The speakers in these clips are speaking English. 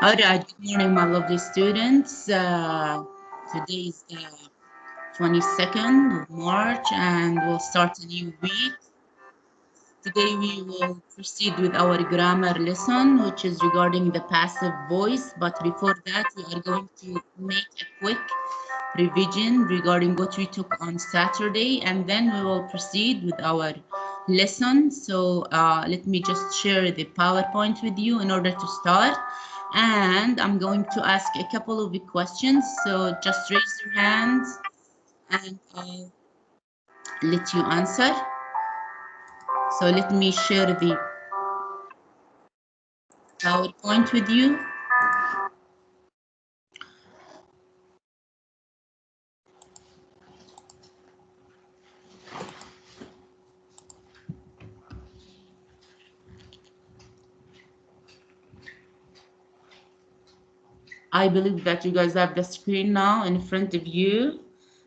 All right, good morning, my lovely students. Today is the 22nd of March, and we'll start a new week. Today, we will proceed with our grammar lesson, which is regarding the passive voice. But before that, we are going to make a quick revision regarding what we took on Saturday, and then we will proceed with our lesson. So let me just share the PowerPoint with you in order to start. And I'm going to ask a couple of questions. So just raise your hands and I'll let you answer. So let me share the PowerPoint with you. I believe that you guys have the screen now in front of you.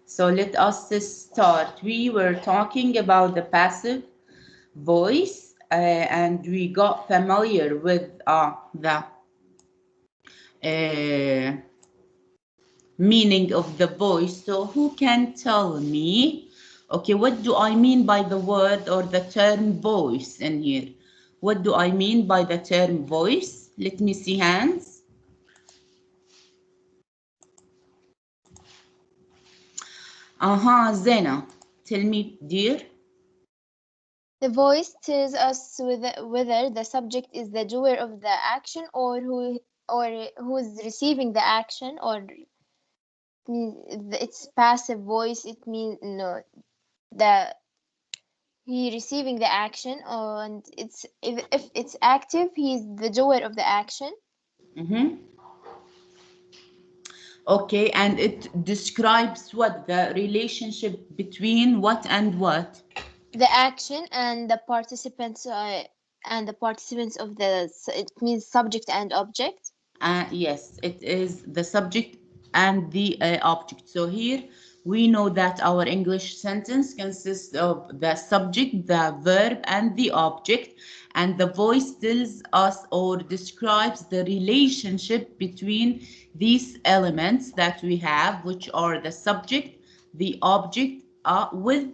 So let us start. We were talking about the passive voice and we got familiar with the meaning of the voice. So who can tell me, okay, what do I mean by the word or the term voice in here? What do I mean by the term voice? Let me see hands. Zena, tell me, dear. The voice tells us whether the subject is the doer of the action or who is receiving the action, or it's passive voice. It means no, the he receiving the action, and if it's active, he's the doer of the action. Mm-hmm. Okay, and it describes what the relationship between what and what? The action and the participants of the it means subject and object. Yes, it is the subject and the object. So here we know that our English sentence consists of the subject, the verb, and the object. And the voice tells us or describes the relationship between these elements that we have, which are the subject, the object, with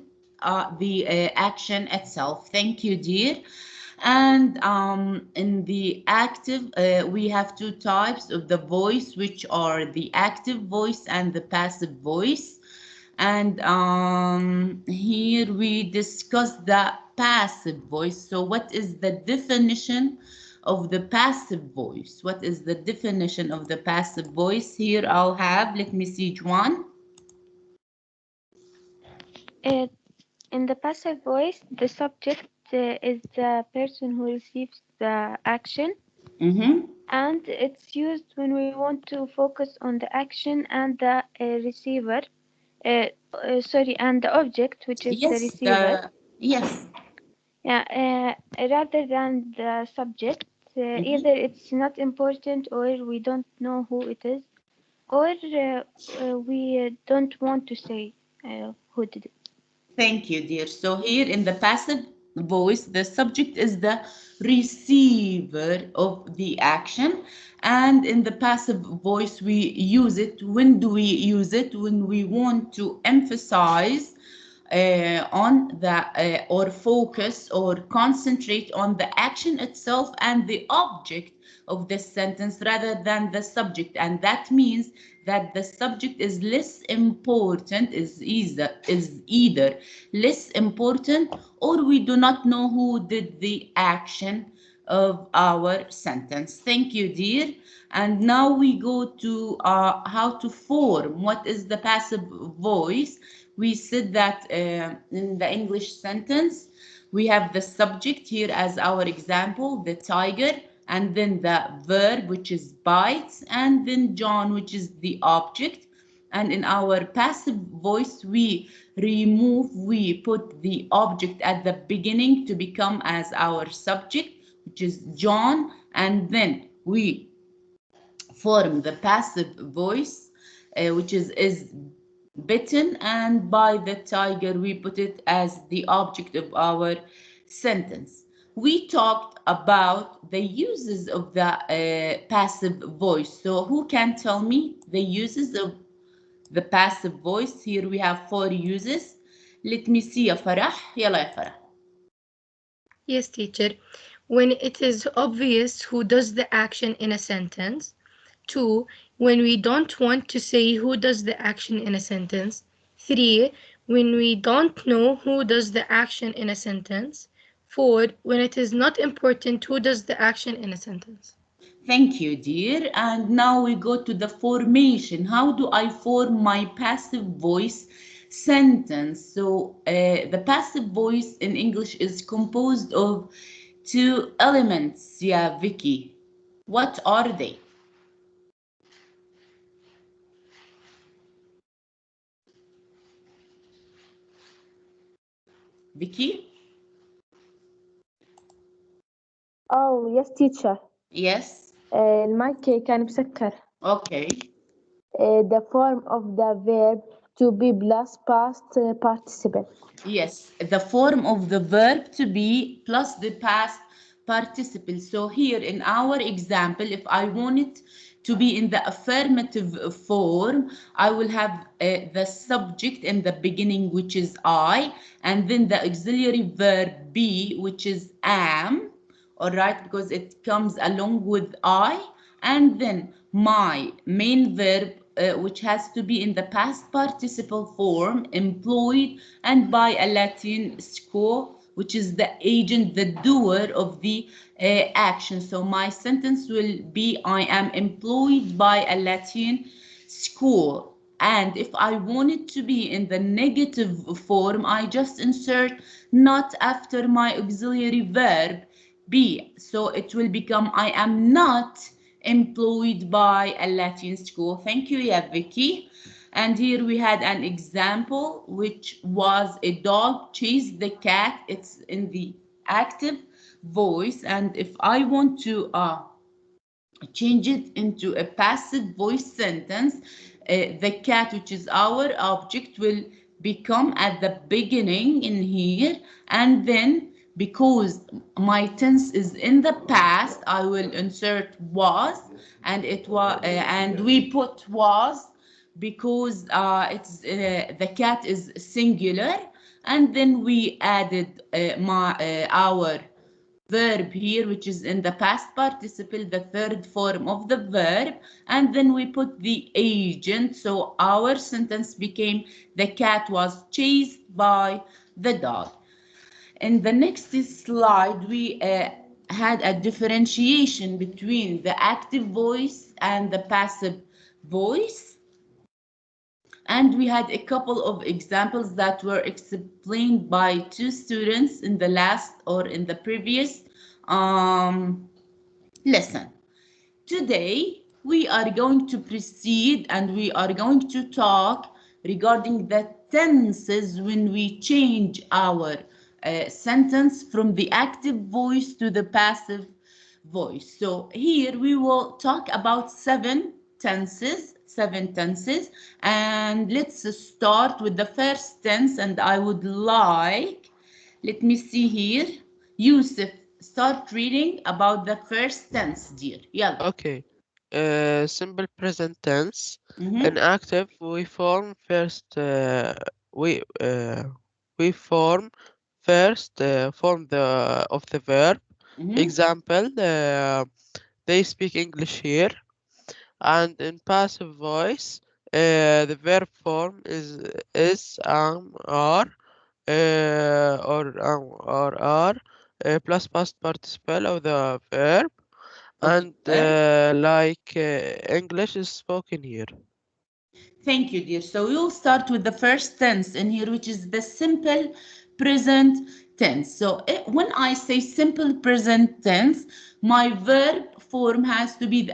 the action itself. Thank you, dear. And in the active, we have two types of the voice, which are the active voice and the passive voice. And here we discuss the passive voice. So what is the definition of the passive voice? What is the definition of the passive voice? Here I'll have, let me see, Juan. Uh, in the passive voice, the subject is the person who receives the action, Mm-hmm. and it's used when we want to focus on the action and the receiver. And the object, which is the Yes, receiver. yes. Yeah, rather than the subject. Mm-hmm. Either it's not important, or we don't know who it is, or we don't want to say who did it. Thank you, dear. So here in the passive voice, the subject is the receiver of the action. And in the passive voice, we use it. When do we use it? When we want to emphasize on the or focus or concentrate on the action itself and the object of this sentence rather than the subject. And that means that the subject is less important, is either less important, or we do not know who did the action of our sentence. Thank you, dear. And now we go to how to form what is the passive voice. We said that in the English sentence, we have the subject here as our example, the tiger, and then the verb, which is bites, and then John, which is the object. And in our passive voice, we put the object at the beginning to become as our subject, which is John, and then we form the passive voice, which is bitten, and by the tiger we put it as the object of our sentence. We talked about the uses of the passive voice. So who can tell me the uses of the passive voice? Here we have 4 uses. Let me see يا فرح. يلا يا فرح. Yes, teacher. When it is obvious who does the action in a sentence. 2. When we don't want to say who does the action in a sentence. 3. When we don't know who does the action in a sentence. 4. When it is not important who does the action in a sentence. Thank you, dear. And now we go to the formation. How do I form my passive voice sentence? So the passive voice in English is composed of 2 elements. Yeah, Vicky. What are they? Vicky? Oh, yes, teacher. Yes. المايك كان مسكر. Okay. The form of the verb to be plus past participle. Yes, the form of the verb to be plus the past participle. So here in our example, if I want it to be in the affirmative form, I will have the subject in the beginning, which is I, and then the auxiliary verb be, which is am, all right, because it comes along with I, and then my main verb, which has to be in the past participle form, employed, and by a Latin sco, which is the agent, the doer of the action. So my sentence will be, I am employed by a Latin school. And if I want it to be in the negative form, I just insert not after my auxiliary verb be. So it will become, I am not employed by a Latin school. Thank you, yeah, Vicky. And here we had an example, which was a dog chased the cat. It's in the active voice. And if I want to change it into a passive voice sentence, the cat, which is our object, will become at the beginning in here, and then because my tense is in the past, I will insert was, and it was, and we put was because it's the cat is singular, and then we added our verb here, which is in the past participle, the third form of the verb, and then we put the agent. So our sentence became, the cat was chased by the dog. In the next slide, we had a differentiation between the active voice and the passive voice. And we had a couple of examples that were explained by 2 students in the last or in the previous lesson. Today, we are going to proceed and we are going to talk regarding the tenses when we change our sentence from the active voice to the passive voice. So here we will talk about 7 tenses, and let's start with the first tense. And I would like, let me see here, Yusuf, start reading about the first tense, dear. Yeah. Okay. Simple present tense. Mm-hmm. In active, we form first. We form first form of the verb. Mm-hmm. Example: they speak English here. And in passive voice, the verb form is are or are plus past participle of the verb. And like English is spoken here. Thank you, dear. So we'll start with the first tense in here, which is the simple present tense. So when I say simple present tense, my verb form has to be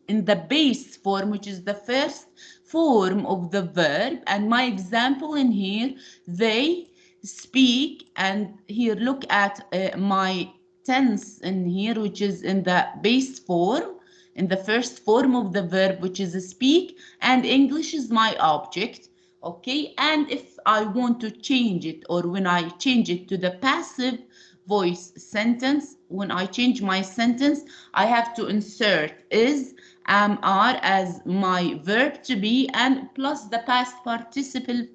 in the base form, which is the first form of the verb. And my example in here, they speak, and here look at my tense in here, which is in the base form, in the first form of the verb, which is speak, and English is my object. Okay, and if I want to change it, or when I change it to the passive voice sentence. When I change my sentence, I have to insert is, am, are as my verb to be, and plus the past participle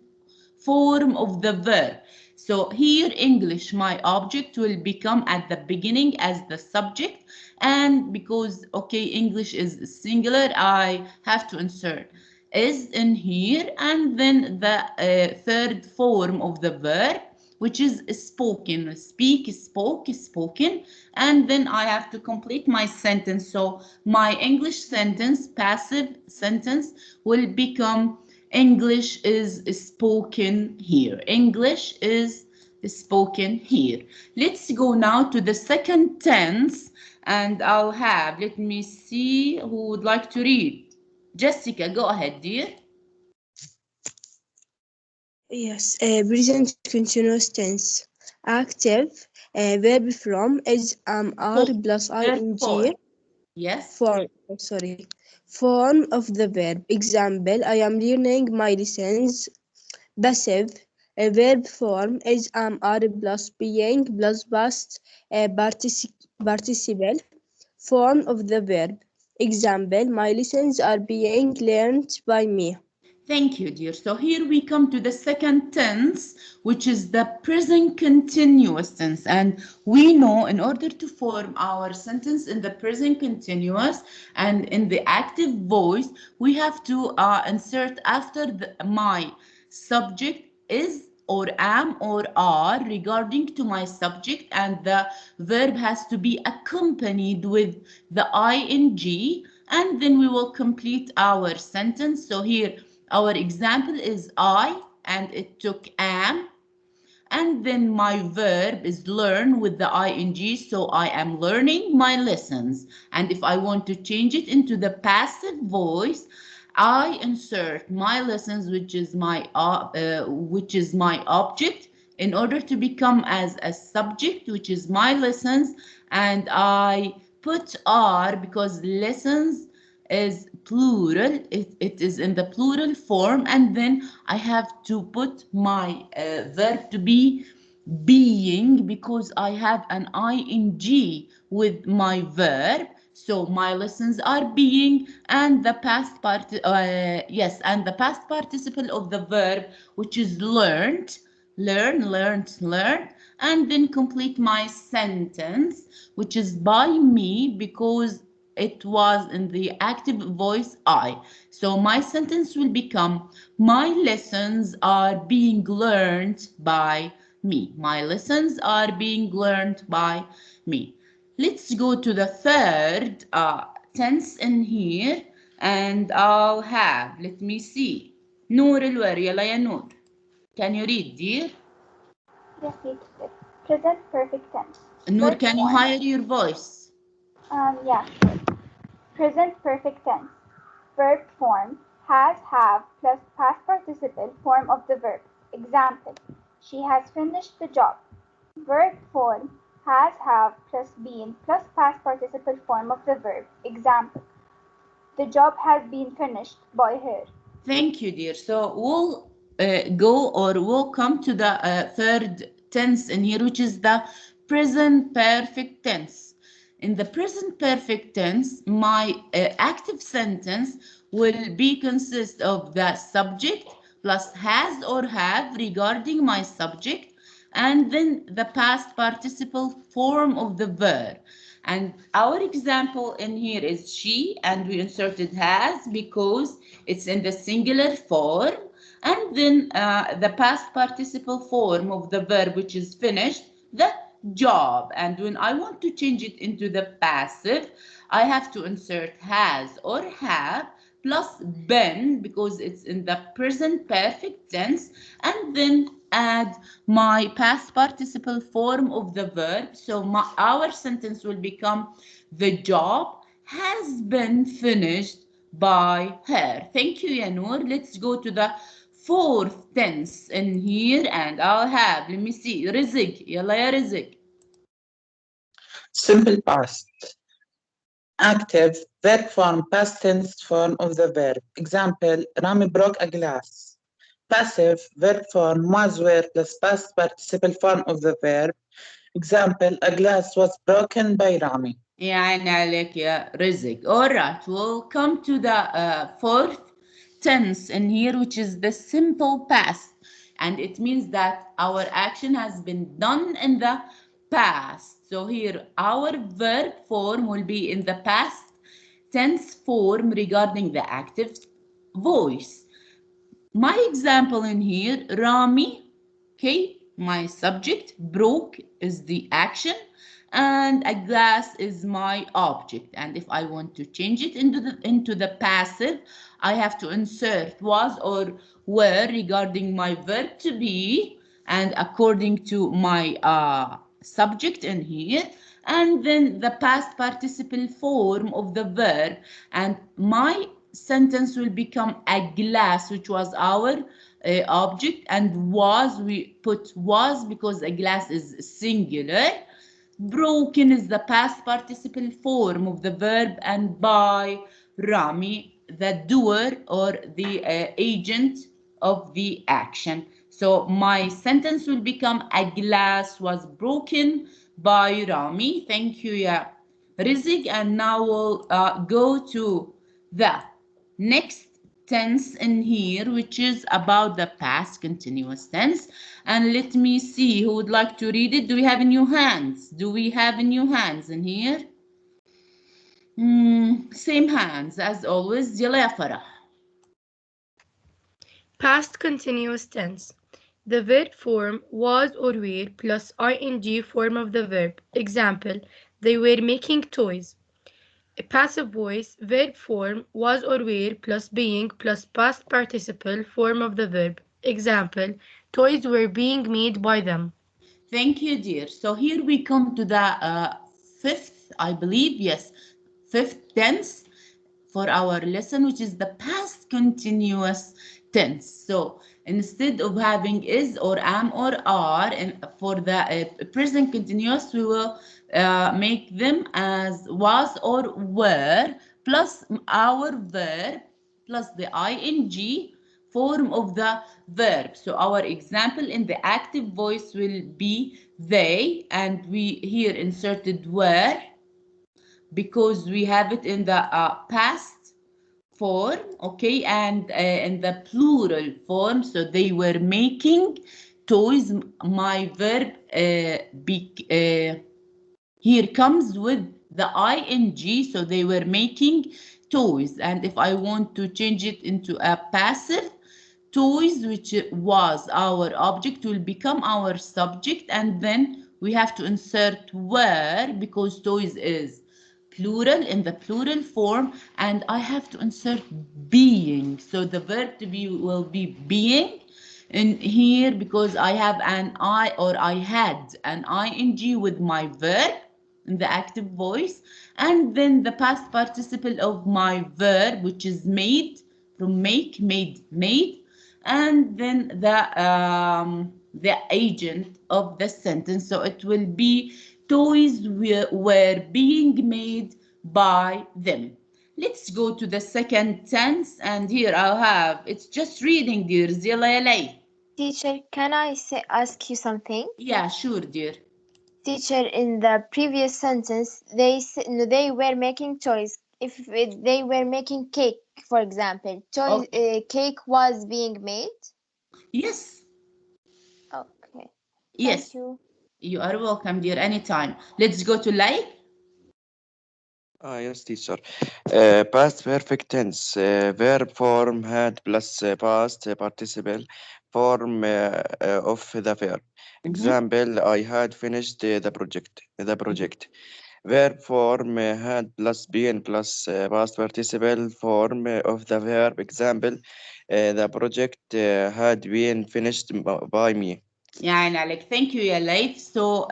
form of the verb. So here English, my object, will become at the beginning as the subject, and because okay English is singular, I have to insert is in here, and then the third form of the verb, which is spoken, speak, spoke, spoken, and then I have to complete my sentence. So my English sentence, passive sentence, will become English is spoken here. English is spoken here. Let's go now to the second tense, and I'll have, let me see who would like to read. Jessica, go ahead, dear. Yes, present continuous tense. Active, verb from is are plus ing. Form. Yes. Form of the verb. Example, I am learning my lessons. Passive, verb form is are plus being plus past participle. Form of the verb. Example, my lessons are being learned by me. Thank you, dear. So here we come to the second tense, which is the present continuous tense. And we know in order to form our sentence in the present continuous and in the active voice, we have to insert after my subject is or am or are regarding to my subject, and the verb has to be accompanied with the ing, and then we will complete our sentence. So here our example is I, and it took am, and then my verb is learn with the ing, so I am learning my lessons. And if I want to change it into the passive voice, I insert my lessons, which is my object, in order to become as a subject, which is my lessons, and I put are because lessons is plural, it is in the plural form, and then I have to put my verb to be being because I have an ing with my verb. So my lessons are being, and the past part, and the past participle of the verb, which is learned, learn, and then complete my sentence, which is by me because it was in the active voice I. So my sentence will become, my lessons are being learned by me. My lessons are being learned by me. Let's go to the third tense in here, and I'll have, let me see, Noor الور. يلا يا نور. Can you read, dear? Yes, teacher. Present perfect tense. Noor, Verb can you form. higher your voice? Yeah. Present perfect tense. Verb form has, have plus past participle form of the verb. Example, she has finished the job. Verb form has, have plus been plus past participle form of the verb. Example, the job has been finished by her. Thank you, dear. So we'll we'll come to the third tense in here, which is the present perfect tense. In the present perfect tense, my active sentence will be consist of the subject plus has or have regarding my subject, and then the past participle form of the verb. And our example in here is she, and we inserted has because it's in the singular form. And then the past participle form of the verb, which is finished, the job. And when I want to change it into the passive, I have to insert has or have plus been because it's in the present perfect tense, and then add my past participle form of the verb. So our sentence will become, the job has been finished by her. Thank you, Yanur. Let's go to the fourth tense in here, and I'll have, let me see, Rizq. Yalla ya Rizq. Simple past. Active, verb form, past tense form of the verb. Example, Rami broke a glass. Passive, verb form, was, were, plus past participle form of the verb. Example, a glass was broken by Rami. يعني عليك يا رزق. All right, we'll come to the fourth tense in here, which is the simple past. And it means that our action has been done in the past. So here, our verb form will be in the past tense form regarding the active voice. My example in here, Rami, okay, my subject, broke is the action, and a glass is my object. And if I want to change it into the passive, I have to insert was or were regarding my verb to be, and according to my subject in here, and then the past participle form of the verb, and my sentence will become a glass, which was our object, and was, we put was because a glass is singular. Broken is the past participle form of the verb, and by Rami, the doer or the agent of the action. So my sentence will become a glass was broken by Rami. Thank you, ya Rizik. And now we'll go to the next tense in here, which is about the past continuous tense. And let me see who would like to read it. Do we have in your hands? Do we have in your hands in here? Same hands as always. يلا يا فرح. Past continuous tense. The verb form was or were plus ing form of the verb. Example, they were making toys. A passive voice, verb form was or were plus being plus past participle form of the verb. Example, toys were being made by them. Thank you, dear. So here we come to the fifth, I believe, yes, fifth tense for our lesson, which is the past continuous tense. So instead of having is or am or are, and for the present continuous, we will make them as was or were plus our verb plus the ing form of the verb. So our example in the active voice will be they, and we here inserted were because we have it in the past form, okay, and in the plural form. So they were making toys. My verb here comes with the ing, so they were making toys. And if I want to change it into a passive, toys, which was our object, will become our subject, and then we have to insert were because toys is plural in the plural form, and I have to insert being. So the verb to be will be being in here because I have an I, or I had an ing with my verb in the active voice, and then the past participle of my verb, which is made from make, made, made, and then the agent of the sentence. So it will be toys were being made by them. Let's go to the second tense, and here I'll have, it's just reading, dear. Teacher, can I ask you something? Yeah, sure, dear. Teacher, in the previous sentence, they were making toys. If they were making cake, for example, cake was being made. Yes. Okay. Yes. Thank you. You are welcome, dear. Anytime. Let's go to Lay. Yes, teacher. Past perfect tense. Verb form had plus past participle form of the verb. Example, I had finished the project. Verb form had plus been plus past participle form of the verb. Example, the project had been finished by me. يعني عليك. Thank you, يا ليث. So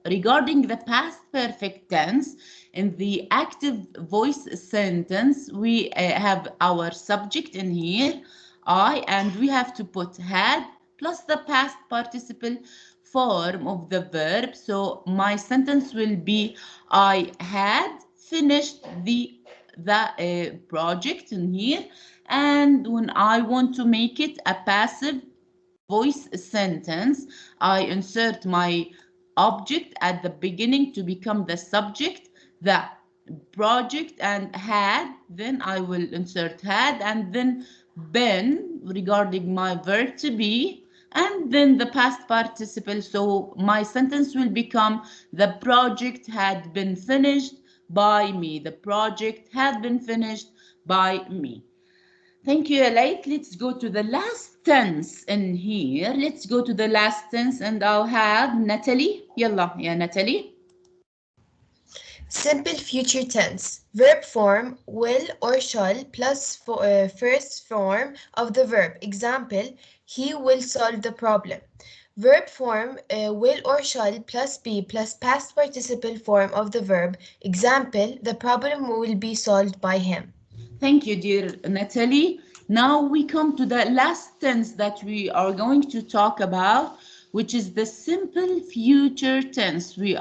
regarding the past perfect tense, in the active voice sentence, we have our subject in here, I, and we have to put had plus the past participle form of the verb. So my sentence will be, I had finished the project in here. And when I want to make it a passive voice sentence, I insert my object at the beginning to become the subject, the project, and had, then I will insert had, and then been regarding my verb to be, and then the past participle. So my sentence will become the project had been finished by me. The project had been finished by me. Thank you, Elite. Let's go to the last tense in here. Let's go to the last tense, and I'll have Natalie. Yalla, yeah, Natalie. Simple future tense. Verb form will or shall plus first form of the verb. Example, he will solve the problem. Verb form will or shall plus be plus past participle form of the verb. Example, the problem will be solved by him. Thank you, dear Natalie. Now we come to the last tense that we are going to talk about, which is the simple future tense. We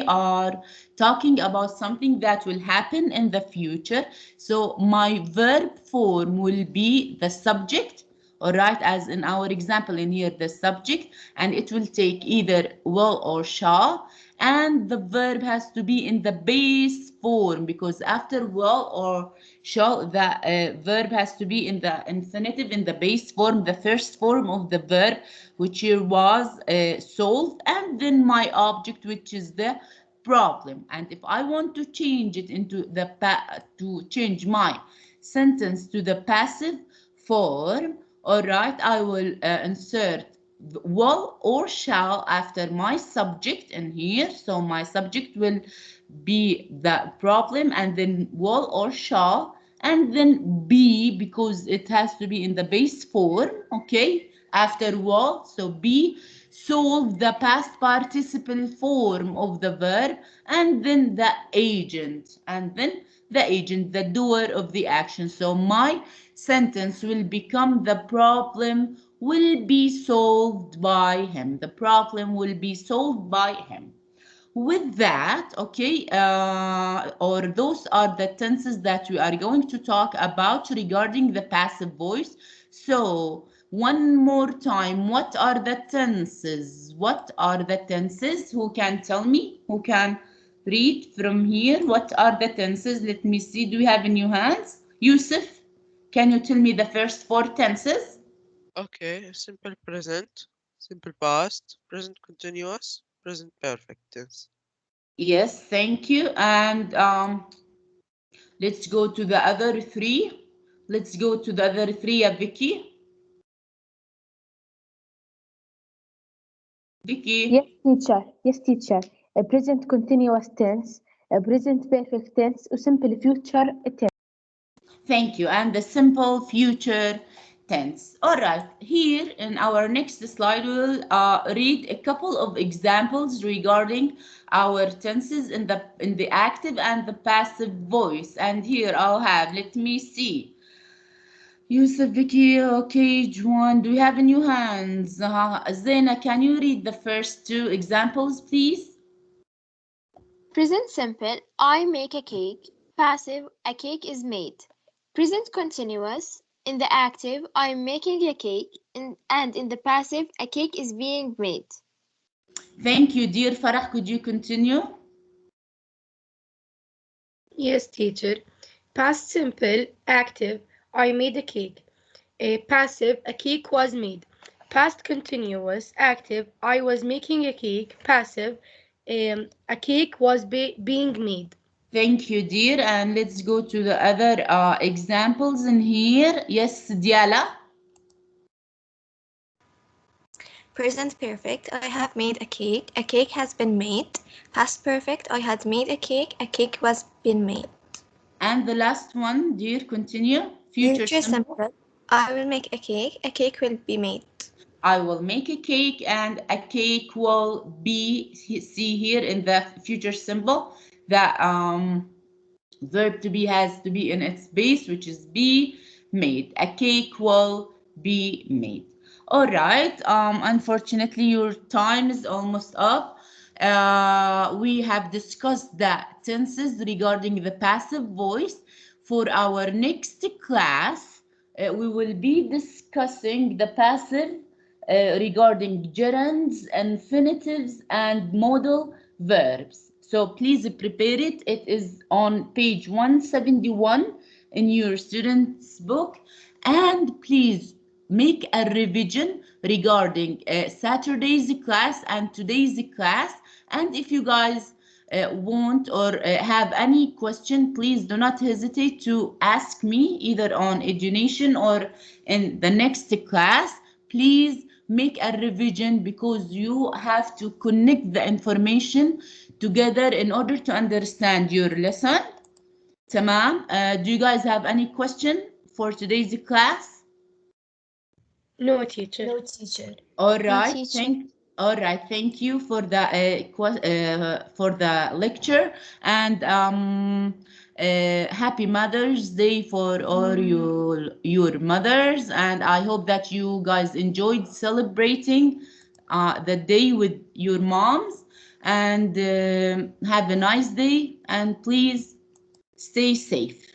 are talking about something that will happen in the future. So my verb form will be the subject, all right, as in our example in here, the subject, and it will take either will or shall, and the verb has to be in the base form, because after will or shall, the verb has to be in the infinitive, in the base form, the first form of the verb, which here was solved, and then my object, which is the problem. And if I want to change it into the to change my sentence to the passive form, all right, I will insert will or shall after my subject in here. So my subject will be the problem, and then will or shall, and then be, because it has to be in the base form, okay, after will. So be, solve, the past participle form of the verb, and then the agent, the doer of the action. So my sentence will become the problem will be solved by him. The problem will be solved by him. With that, okay, or those are the tenses that we are going to talk about regarding the passive voice. So one more time, what are the tenses? What are the tenses? Who can tell me? Who can read from here? What are the tenses? Let me see. Do we have in your hands? Yusuf, can you tell me the first four tenses? Okay, simple present, simple past, present continuous, present perfect tense. Yes, thank you. And let's go to the other three. Let's go to the other three, Vicky. Vicky. Yes, teacher. Yes, teacher. A present continuous tense, a present perfect tense, or simple future tense. Thank you. And the simple future tense. All right. Here in our next slide, we'll read a couple of examples regarding our tenses in the active and the passive voice. And here I'll have, let me see. Yusuf, Vicky, okay, Juan, do you have in your hands? Zena, can you read the first two examples, please? Present simple, I make a cake. Passive, a cake is made. Present continuous, in the active, I'm making a cake, and in the passive, a cake is being made. Thank you, dear Farah. Could you continue? Yes, teacher. Past simple, active, I made a cake. Passive, a cake was made. Past continuous, active, I was making a cake. Passive, a cake was being made. Thank you, dear. And let's go to the other examples in here. Yes, Diala. Present perfect, I have made a cake. A cake has been made. Past perfect, I had made a cake. A cake was been made. And the last one, dear, continue. Future simple, I will make a cake. A cake will be made. I will make a cake, and a cake will be, see here in the future simple, the verb to be has to be in its base, which is be made. A cake will be made. All right. Unfortunately, your time is almost up. We have discussed the tenses regarding the passive voice. For our next class, we will be discussing the passive regarding gerunds, infinitives, and modal verbs. So please prepare it. It is on page 171 in your student's book. And please make a revision regarding Saturday's class and today's class. And if you guys want or have any question, please do not hesitate to ask me either on Edunation or in the next class. Please make a revision because you have to connect the information together in order to understand your lesson. Tamam. Do you guys have any question for today's class? No, teacher. No, teacher. All right. teacher. Thank you for the lecture, and happy Mother's Day for all your mothers, and I hope that you guys enjoyed celebrating the day with your moms, and have a nice day, and please stay safe.